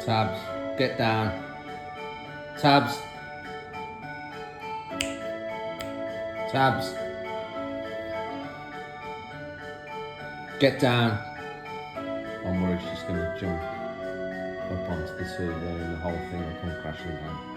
Tabs, get down. Tabs. Tabs. Get down. I'm worried she's going to jump up onto the TV and the whole thing will come crashing down.